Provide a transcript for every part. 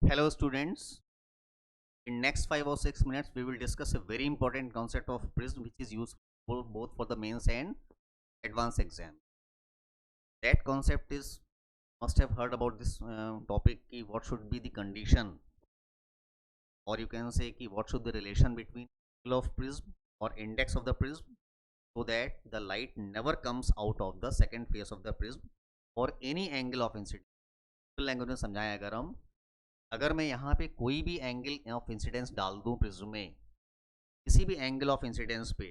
Hello students, in next 5 or 6 minutes we will discuss a very important concept of prism which is useful both for the mains and advanced exam. That concept is, must have heard about this topic ki what should be the condition, or you can say ki what should the relation between angle of prism or index of the prism, so that the light never comes out of the second face of the prism or any angle of incidence. Language में समझाएं, अगर मैं यहाँ पे कोई भी angle of incidence डाल दूँ प्रिज्म में, किसी भी एंगल ऑफ इंसिडेंस पे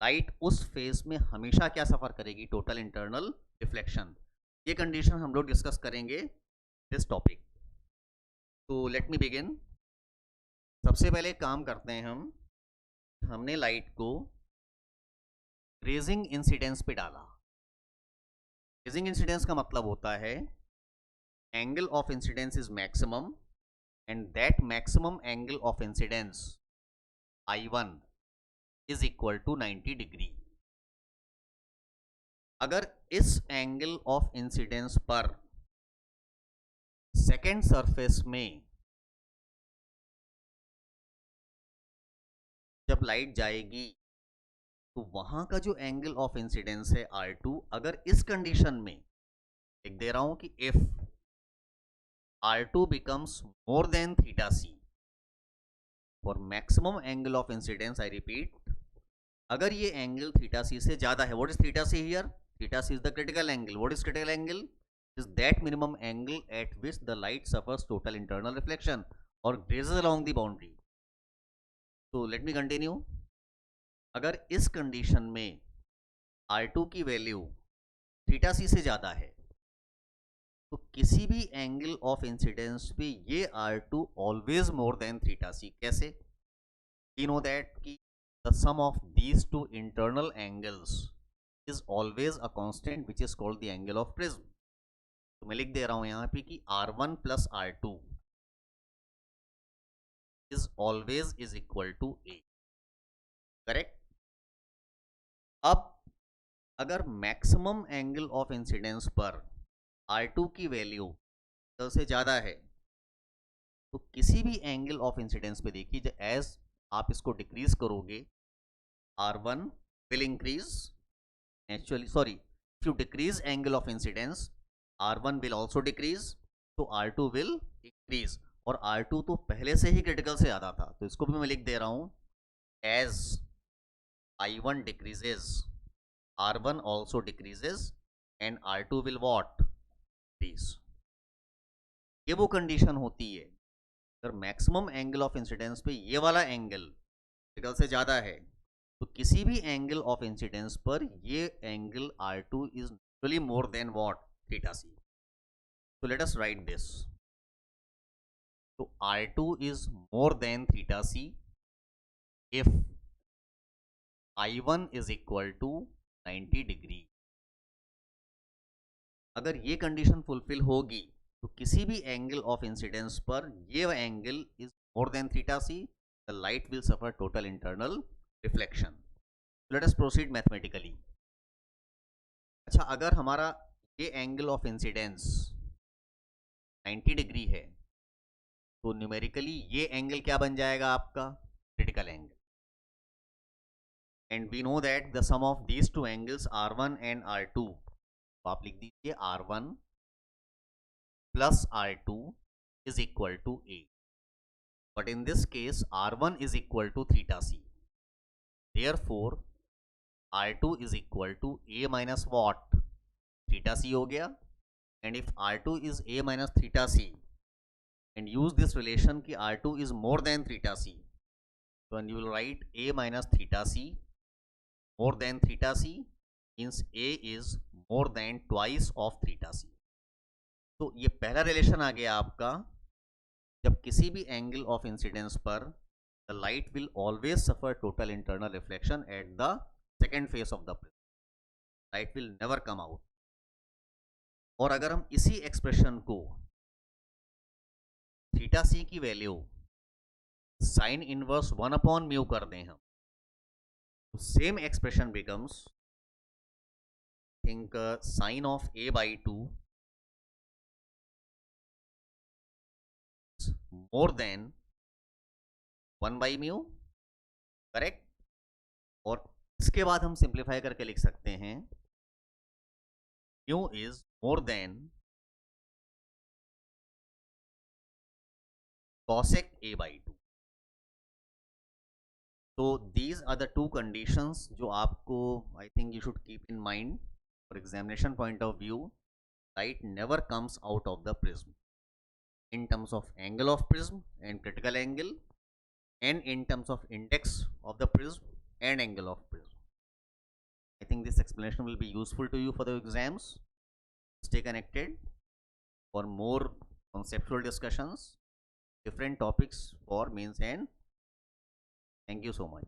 लाइट उस फेज में हमेशा क्या सफ़र करेगी, टोटल इंटरनल रिफ्लेक्शन. ये कंडीशन हम लोग डिस्कस करेंगे दिस टॉपिक. तो लेट मी बिगिन. सबसे पहले काम करते हैं हमने लाइट को रेजिंग इंसिडेंस पे डाला. रेजिंग इंसिडेंस का मतलब होता है angle of incidence is maximum and that maximum angle of incidence I1 is equal to 90 degree. अगर इस एंगल ऑफ इंसिडेंस पर सेकेंड सरफेस में जब लाइट जाएगी तो वहां का जो एंगल ऑफ इंसिडेंस है R2, अगर इस कंडीशन में लिख दे रहा हूं कि if R2 becomes more than theta c for maximum angle of incidence, I repeat, अगर ये एंगल थीटा सी से ज्यादा है, what is theta c here? Theta c is the critical angle. What is critical angle? Is that minimum angle at which the light suffers total internal reflection or grazes along the boundary. So let me continue. अगर इस condition में R2 की value theta सी से ज्यादा है तो किसी भी एंगल ऑफ इंसिडेंस पे ये R2 always more than theta C. कैसे? यू नो दैट कि the sum of these two internal angles is always a constant which is called the angle of prism. तो मैं लिख दे रहा हूं यहां पे कि R1 plus R2 is always is equal to A. Correct? अब अगर मैक्सिमम एंगल ऑफ इंसिडेंस पर R2 की वैल्यू से ज़्यादा है तो किसी भी एंगल ऑफ इंसिडेंस पे देखिए, जब एज आप इसको डिक्रीज करोगे R1 will increase. Actually sorry, if you decrease angle of incidence R1 will also decrease, तो R2 विल इंक्रीज. और R2 तो पहले से ही क्रिटिकल से ज़्यादा था, तो इसको भी मैं लिख दे रहा हूँ as I1 decreases R1 also decreases and R2 will what decrease. ये वो कंडीशन होती है अगर मैक्सिमम एंगल ऑफ इंसिडेंस पे ये वाला एंगल क्रिटिकल से ज्यादा है तो किसी भी एंगल ऑफ इंसिडेंस पर ये angle R2 is actually more than what, theta C. तो लेट अस राइट दिस. तो R2 is more than theta C if I1 is equal to 90 degree. अगर ये कंडीशन फुलफिल होगी तो किसी भी एंगल ऑफ इंसिडेंस पर ये angle is more than theta c, the light will suffer total internal reflection. Let us proceed mathematically. अच्छा, अगर हमारा ये एंगल ऑफ इंसिडेंस 90 डिग्री है तो न्यूमेरिकली ये एंगल क्या बन जाएगा आपका, critical angle. And we know that the sum of these two angles R1 and R2, तो आप लिख दीजिए R1 plus R2 is equal to A. But in this case R1 is equal to theta C. Therefore R2 is equal to A minus what, theta C हो गया. And if R2 is A minus theta C and use this relation कि R2 is more than theta C, then you will write A minus theta C more than theta C means A is more than twice of theta C. तो ये पहला relation आ गया आपका. जब किसी भी angle of incidence पर the light will always suffer total internal reflection at the second face of the prism, light will never come out. और अगर हम इसी एक्सप्रेशन को थीटा सी की value sine inverse 1 upon mu कर दें हम, तो same expression becomes think sine of A by 2 more than 1 by mu, correct. और इसके बाद हम सिंप्लीफाई करके लिख सकते हैं mu is more than cosec a by 2। तो these are the two conditions जो आपको I think you should keep in mind for examination point of view. Light never comes out of the prism in terms of angle of prism and critical angle, and in terms of index of the prism and angle of prism. I think this explanation will be useful to you for the exams. Stay connected for more conceptual discussions, different topics for mains, and thank you so much.